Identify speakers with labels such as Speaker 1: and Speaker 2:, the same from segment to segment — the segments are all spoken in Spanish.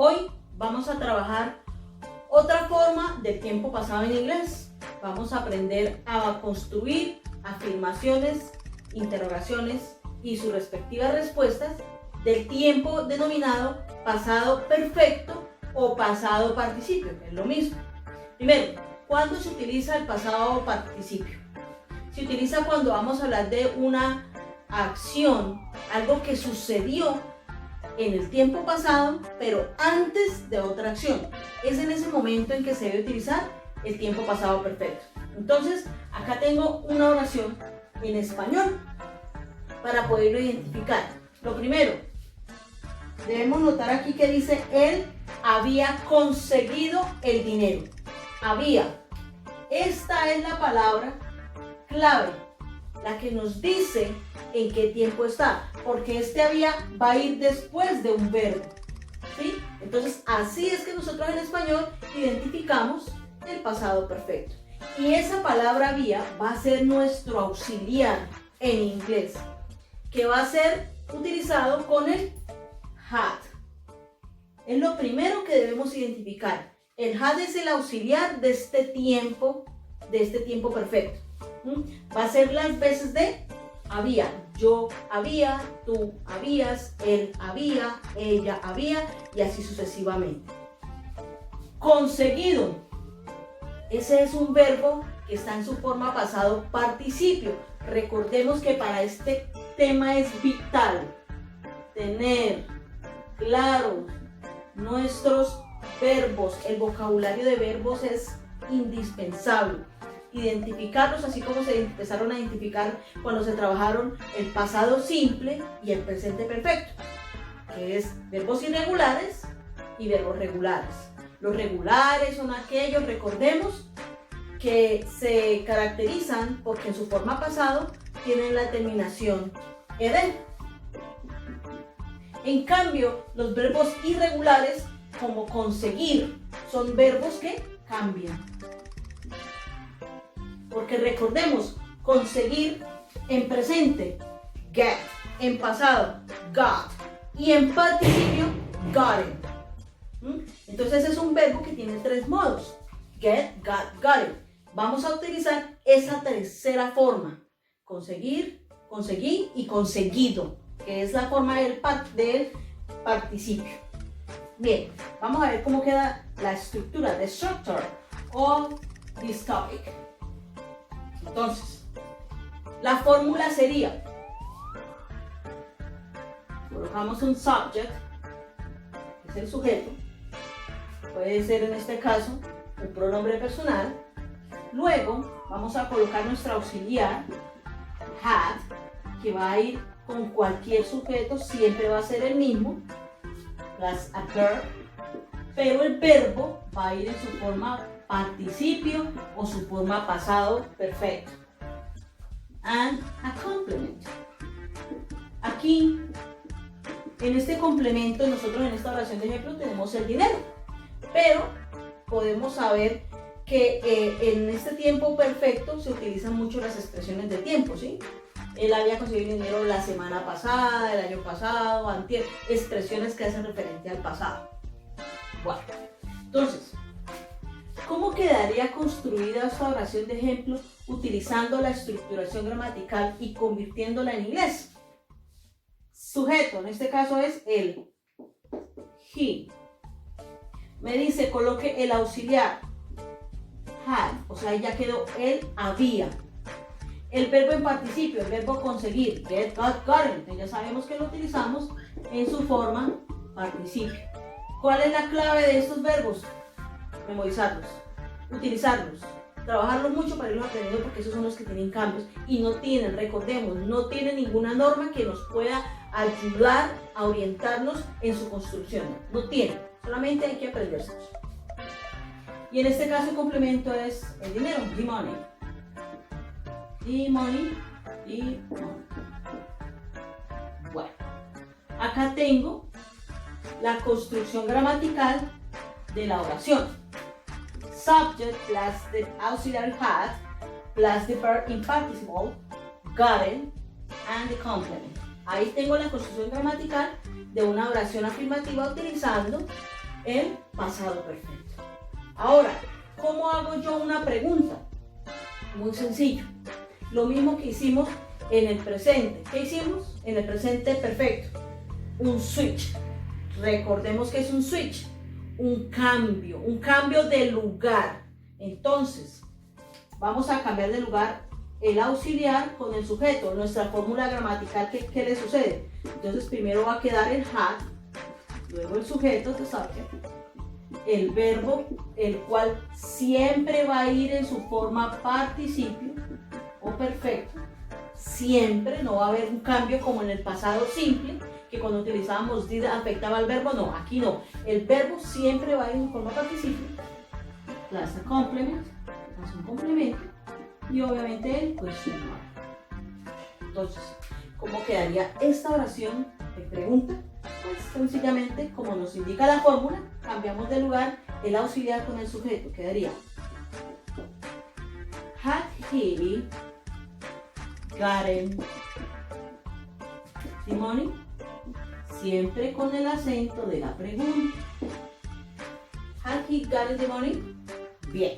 Speaker 1: Hoy vamos a trabajar otra forma del tiempo pasado en inglés. Vamos a aprender a construir afirmaciones, interrogaciones y sus respectivas respuestas del tiempo denominado pasado perfecto o pasado participio, que es lo mismo. Primero, ¿cuándo se utiliza el pasado participio? Se utiliza cuando vamos a hablar de una acción, algo que sucedió en el tiempo pasado, pero antes de otra acción. Es en ese momento en que se debe utilizar el tiempo pasado perfecto. Entonces, acá tengo una oración en español para poderlo identificar. Lo primero, debemos notar aquí que dice, él había conseguido el dinero. Había. Esta es la palabra clave, la que nos dice en qué tiempo está, porque este había va a ir después de un verbo, ¿sí? Entonces, así es que nosotros en español identificamos el pasado perfecto. Y esa palabra había va a ser nuestro auxiliar en inglés, que va a ser utilizado con el had. Es lo primero que debemos identificar. El had es el auxiliar de este tiempo perfecto. Va a ser las veces de había. Yo había, tú habías, él había, ella había y así sucesivamente. Conseguido. Ese es un verbo que está en su forma pasado participio. Recordemos que para este tema es vital tener claro nuestros verbos. El vocabulario de verbos es indispensable. Identificarlos así como se empezaron a identificar cuando se trabajaron el pasado simple y el presente perfecto, que es verbos irregulares y verbos regulares. Los regulares son aquellos, recordemos, que se caracterizan porque en su forma pasado tienen la terminación ed. En cambio, los verbos irregulares, como conseguir, son verbos que cambian. Porque recordemos, conseguir en presente, get, en pasado, got, y en participio, gotten. Entonces es un verbo que tiene tres modos, get, got, gotten. Vamos a utilizar esa tercera forma, conseguir, conseguí y conseguido, que es la forma del participio. Bien, vamos a ver cómo queda la estructura, the structure of this topic. Entonces, la fórmula sería, colocamos un subject, que es el sujeto, puede ser en este caso un pronombre personal. Luego vamos a colocar nuestro auxiliar, had, que va a ir con cualquier sujeto, siempre va a ser el mismo, plus a verb, pero el verbo va a ir en su forma participio o su forma pasado perfecto. And a complement. Aquí, en este complemento, nosotros en esta oración de ejemplo tenemos el dinero, pero podemos saber que en este tiempo perfecto se utilizan mucho las expresiones de tiempo, ¿sí? Él había conseguido dinero la semana pasada, el año pasado, antier, expresiones que hacen referencia al pasado. Bueno, entonces, ¿cómo quedaría construida esta oración de ejemplo utilizando la estructuración gramatical y convirtiéndola en inglés? Sujeto, en este caso es él, he. Me dice, coloque el auxiliar, had, o sea, ya quedó él había. El verbo en participio, el verbo conseguir, get, got, gotten, ya sabemos que lo utilizamos en su forma participio. ¿Cuál es la clave de estos verbos? Memorizarlos, utilizarlos, trabajarlos mucho para irlos aprendiendo, porque esos son los que tienen cambios y no tienen, recordemos, no tienen ninguna norma que nos pueda ayudar a orientarnos en su construcción. No tienen, solamente hay que aprendérselos. Y en este caso el complemento es el dinero, the money. The money, the money. Bueno, acá tengo la construcción gramatical de la oración. Subject plus the auxiliary had plus the verb in participle, gotten, and the complement. Ahí tengo la construcción gramatical de una oración afirmativa utilizando el pasado perfecto. Ahora, ¿cómo hago yo una pregunta? Muy sencillo. Lo mismo que hicimos en el presente. ¿Qué hicimos? En el presente perfecto. Un switch. Recordemos que es un switch. Un cambio de lugar. Entonces, vamos a cambiar de lugar el auxiliar con el sujeto. Nuestra fórmula gramatical, ¿qué le sucede? Entonces, primero va a quedar el had, luego el sujeto, the subject, el verbo, el cual siempre va a ir en su forma participio o perfecto. Siempre, no va a haber un cambio como en el pasado simple, que cuando utilizábamos did afectaba al verbo. No, aquí no. El verbo siempre va a ir en forma participio, plus a complement, más un complemento, y obviamente el question mark. Entonces, ¿cómo quedaría esta oración de pregunta? Pues sencillamente, como nos indica la fórmula, cambiamos de lugar el auxiliar con el sujeto. Quedaría had he gotten the money? Siempre con el acento de la pregunta. Had he gotten the money? Bien.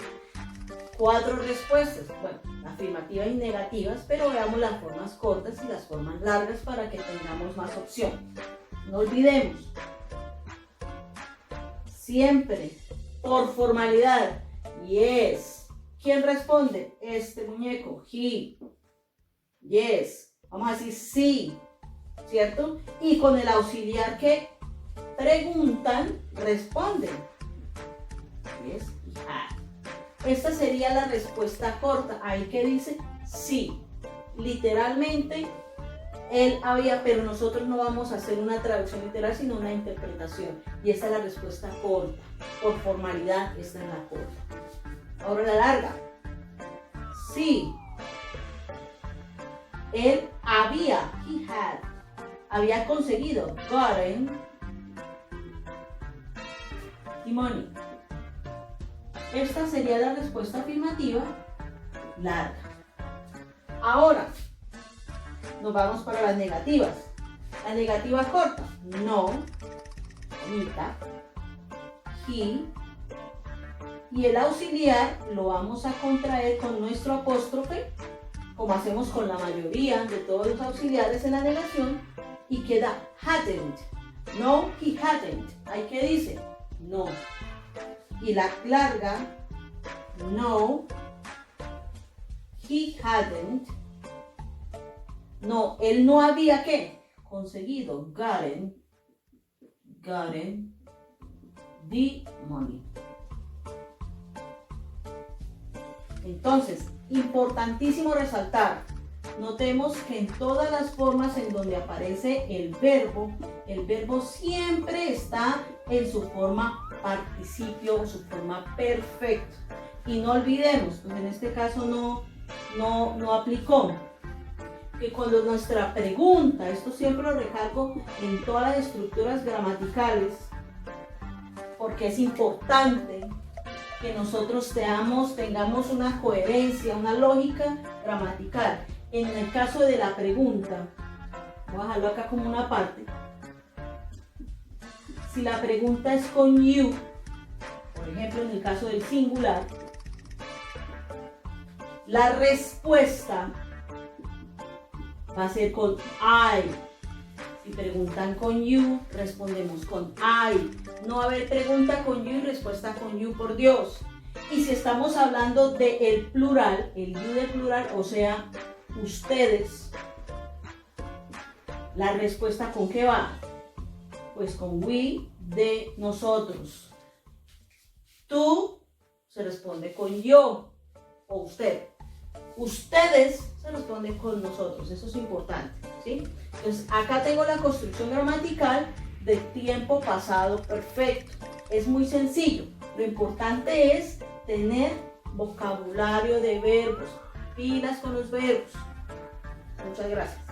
Speaker 1: 4 respuestas. Bueno, afirmativas y negativas, pero veamos las formas cortas y las formas largas para que tengamos más opciones. No olvidemos, siempre por formalidad, yes. ¿Quién responde? Este muñeco, he, yes. Vamos a decir sí, ¿cierto? Y con el auxiliar que preguntan, responden, yes y had. Esta sería la respuesta corta. Ahí que dice sí. Literalmente, él había, pero nosotros no vamos a hacer una traducción literal, sino una interpretación. Y esta es la respuesta corta. Por formalidad, esta es la corta. Ahora la larga. Sí. Él había conseguido, gotten the money. Esta sería la respuesta afirmativa larga. Ahora, nos vamos para las negativas. La negativa corta, no, Anita, he, y el auxiliar lo vamos a contraer con nuestro apóstrofe, como hacemos con la mayoría de todos los auxiliares en la negación, y queda hadn't. No, he hadn't. Ahí que dice, no. Y la larga, no, he hadn't. No, él no había ¿qué? Conseguido, gotten the money. Entonces, importantísimo resaltar, notemos que en todas las formas en donde aparece el verbo siempre está en su forma participio o su forma perfecto. Y no olvidemos, pues en este caso no aplicó, que cuando nuestra pregunta, esto siempre lo recalco en todas las estructuras gramaticales, porque es importante que nosotros tengamos una coherencia, una lógica gramatical. En el caso de la pregunta, voy a dejarlo acá como una parte. Si la pregunta es con you, por ejemplo en el caso del singular, la respuesta va a ser con I. Si preguntan con you, respondemos con I. No va a haber pregunta con you y respuesta con you, por Dios. Y si estamos hablando del plural, el you del plural, o sea, ustedes, la respuesta ¿con qué va? Pues con we, de nosotros. Tú se responde con yo o usted. Ustedes se responden con nosotros. Eso es importante, ¿sí? Entonces acá tengo la construcción gramatical de tiempo pasado perfecto. Es muy sencillo. Lo importante es tener vocabulario de verbos, pilas con los verbos. Muchas gracias.